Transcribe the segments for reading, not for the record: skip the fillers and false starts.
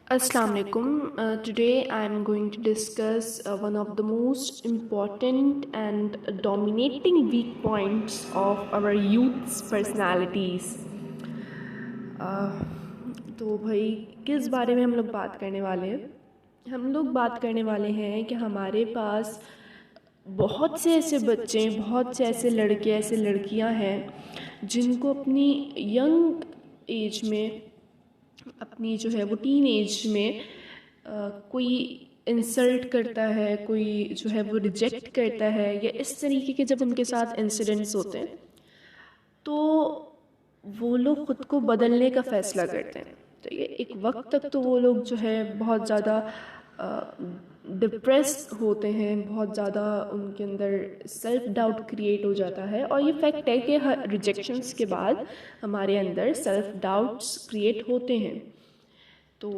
Assalamu alaikum. Today I am going to discuss one of the most important and dominating weak points of our youth's personalities. तो भाई किस बारे में हम लोग बात करने वाले हैं? हम लोग बात करने वाले हैं कि हमारे पास बहुत से ऐसे बच्चे, बहुत से ऐसे लड़के, ऐसे लड़कियां हैं जिनको अपनी यंग एज में, अपनी जो है वो टीन एज में कोई इंसल्ट करता है, कोई जो है वो रिजेक्ट करता है, या इस तरीके के जब उनके साथ इंसिडेंट्स होते हैं तो वो लोग ख़ुद को बदलने का फ़ैसला करते हैं। तो ये एक वक्त तक तो वो लोग जो है बहुत ज़्यादा डिप्रेस होते हैं, बहुत ज़्यादा उनके अंदर सेल्फ डाउट क्रिएट हो जाता है। और ये फैक्ट है कि रिजेक्शंस के बाद हमारे अंदर सेल्फ डाउट्स क्रिएट होते हैं, तो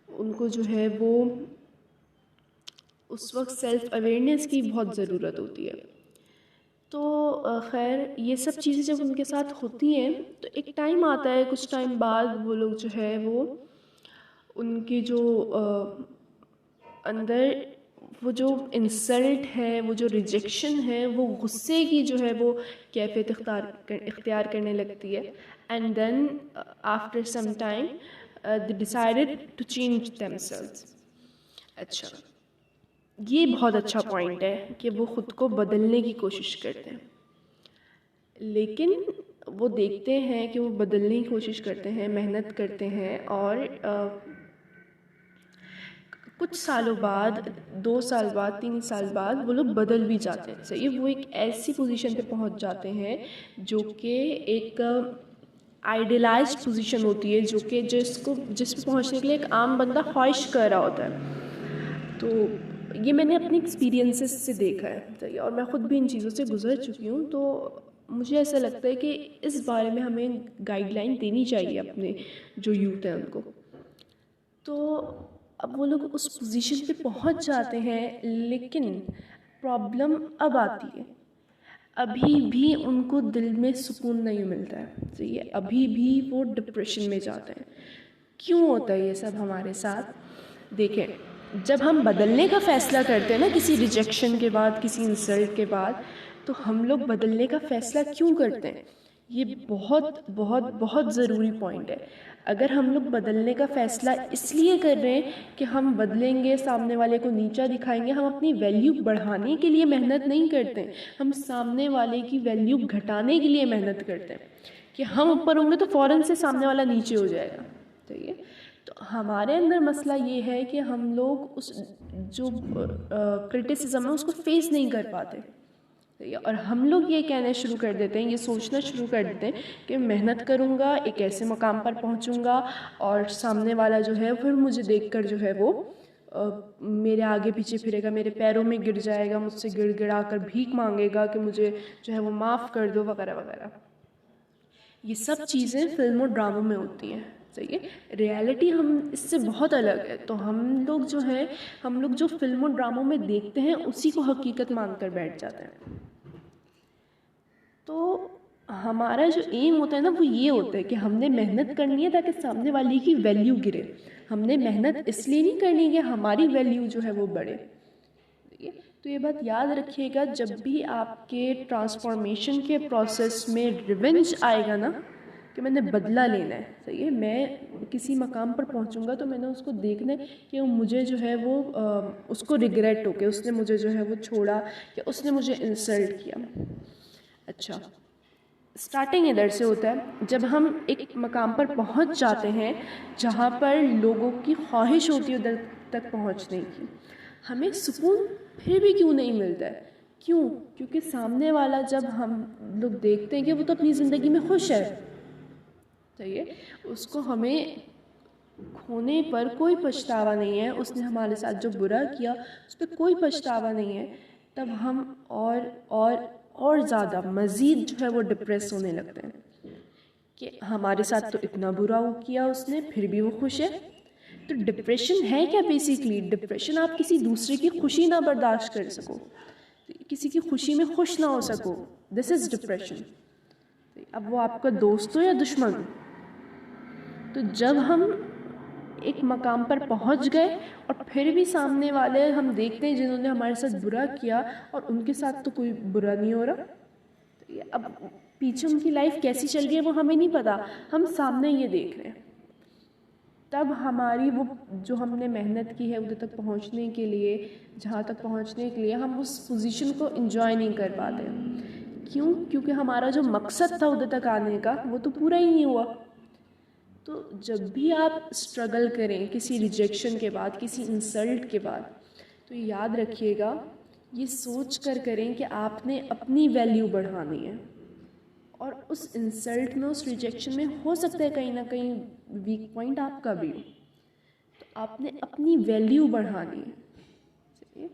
उनको जो है वो उस वक्त सेल्फ अवेयरनेस की बहुत ज़रूरत होती है। तो खैर ये सब चीज़ें जब उनके साथ होती हैं तो एक टाइम आता है, कुछ टाइम बाद वो लोग जो है वो उनकी जो अंदर वो जो इंसल्ट है, वो जो रिजेक्शन है, वो गुस्से की जो है वो कैफियत इख्तियार करने लगती है। And then after some time they decided to change themselves. अच्छा, ये बहुत अच्छा पॉइंट है कि वो ख़ुद को बदलने की कोशिश करते हैं, लेकिन वो देखते हैं कि वो बदलने की कोशिश करते हैं, मेहनत करते हैं, और कुछ सालों बाद, 2 साल बाद, 3 साल बाद वो लोग बदल भी जाते हैं। सही, वो एक ऐसी पोजीशन पे पहुंच जाते हैं जो कि एक आइडियलाइज्ड पोजीशन होती है, जो कि जिस पे पहुंचने के लिए एक आम बंदा ख्वाहिश कर रहा होता है। तो ये मैंने अपने एक्सपीरियंसेस से देखा है, सही, और मैं ख़ुद भी इन चीज़ों से गुजर चुकी हूँ। तो मुझे ऐसा लगता है कि इस बारे में हमें गाइडलाइन देनी चाहिए अपने जो यूथ हैं उनको। तो अब वो लोग उस पोजीशन पे पहुंच जाते हैं, लेकिन प्रॉब्लम अब आती है, अभी भी उनको दिल में सुकून नहीं मिलता है। तो ये अभी भी वो डिप्रेशन में जाते हैं। क्यों होता है ये सब हमारे साथ? देखें, जब हम बदलने का फ़ैसला करते हैं ना, किसी रिजेक्शन के बाद, किसी इंसल्ट के बाद, तो हम लोग बदलने का फ़ैसला क्यों करते हैं? ये बहुत बहुत बहुत ज़रूरी पॉइंट है। अगर हम लोग बदलने का फ़ैसला इसलिए कर रहे हैं कि हम बदलेंगे, सामने वाले को नीचा दिखाएंगे, हम अपनी वैल्यू बढ़ाने के लिए मेहनत नहीं करते, हम सामने वाले की वैल्यू घटाने के लिए मेहनत करते हैं कि हम ऊपर होंगे तो फ़ौरन से सामने वाला नीचे हो जाएगा। ठीक है, तो हमारे अंदर मसला ये है कि हम लोग उस जो क्रिटिसिज्म है उसको फेस नहीं कर पाते, और हम लोग ये कहना शुरू कर देते हैं, ये सोचना शुरू कर देते हैं कि मेहनत करूँगा, एक ऐसे मकाम पर पहुँचूँगा, और सामने वाला जो है फिर मुझे देखकर जो है वो मेरे आगे पीछे फिरेगा, मेरे पैरों में गिर जाएगा, मुझसे गिड़गिड़ा कर भीख मांगेगा कि मुझे जो है वो माफ़ कर दो, वगैरह वगैरह। ये सब चीज़ें फिल्म और ड्रामों में होती हैं। सही है, रियलिटी हम इससे बहुत अलग है। तो हम लोग जो है, हम लोग जो फिल्म और ड्रामों में देखते हैं उसी को हकीकत मानकर बैठ जाते हैं। तो हमारा जो एम होता है ना, वो ये होता है कि हमने मेहनत करनी है ताकि सामने वाले की वैल्यू गिरे। हमने मेहनत इसलिए नहीं करनी कि हमारी वैल्यू जो है वो बढ़े। तो ये बात याद रखिएगा, जब भी आपके ट्रांसफॉर्मेशन के प्रोसेस में रिवेंज आएगा ना, कि मैंने बदला लेना है, सही है, मैं किसी मकाम पर पहुंचूंगा तो मैंने उसको देखना है कि मुझे जो है वो उसको रिग्रेट हो के उसने मुझे जो है वो छोड़ा, या उसने मुझे इंसल्ट किया। अच्छा, स्टार्टिंग इधर से होता है, जब हम एक मकाम पर पहुंच जाते हैं जहां पर लोगों की ख्वाहिश होती है उधर तक पहुंचने की, हमें सुकून फिर भी क्यों नहीं मिलता है? क्यों? क्योंकि सामने वाला, जब हम लोग देखते हैं कि वो तो अपनी ज़िंदगी में खुश है, सही है, उसको हमें खोने पर कोई पछतावा नहीं है, उसने हमारे साथ जो बुरा किया उस पर कोई पछतावा नहीं है, तब हम और ज़्यादा मज़ीद जो है वो डिप्रेस होने लगते हैं कि हमारे साथ तो इतना बुरा किया उसने, फिर भी वो खुश है। तो डिप्रेशन है क्या? बेसिकली डिप्रेशन, आप किसी दूसरे की खुशी ना बर्दाश्त कर सको, किसी की खुशी में खुश ना हो सको, दिस इज़ डिप्रेशन। अब वो आपका दोस्त हो या दुश्मन। तो जब हम एक मकाम पर पहुंच गए और फिर भी सामने वाले हम देखते हैं जिन्होंने हमारे साथ बुरा किया और उनके साथ तो कोई बुरा नहीं हो रहा। तो अब पीछे उनकी लाइफ कैसी चल रही है वो हमें नहीं पता, हम सामने ये देख रहे हैं। तब हमारी वो जो हमने मेहनत की है उधर तक पहुंचने के लिए, जहाँ तक पहुंचने के लिए, हम उस पोजीशन को एंजॉय नहीं कर पाते। क्यों? क्योंकि हमारा जो मकसद था उधर तक आने का वो तो पूरा ही नहीं हुआ। तो जब भी आप स्ट्रगल करें किसी रिजेक्शन के बाद, किसी इंसल्ट के बाद, तो याद रखिएगा, ये सोच कर करें कि आपने अपनी वैल्यू बढ़ानी है। और उस इंसल्ट में, उस रिजेक्शन में हो सकता है कहीं ना कहीं वीक पॉइंट आपका भी हो, तो आपने अपनी वैल्यू बढ़ानी है। चलिए,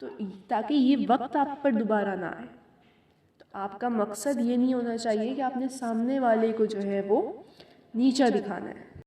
तो ताकि ये वक्त आप पर दोबारा ना आए। तो आपका मकसद ये नहीं होना चाहिए कि आपने सामने वाले को जो है वो नीचा दिखाना है।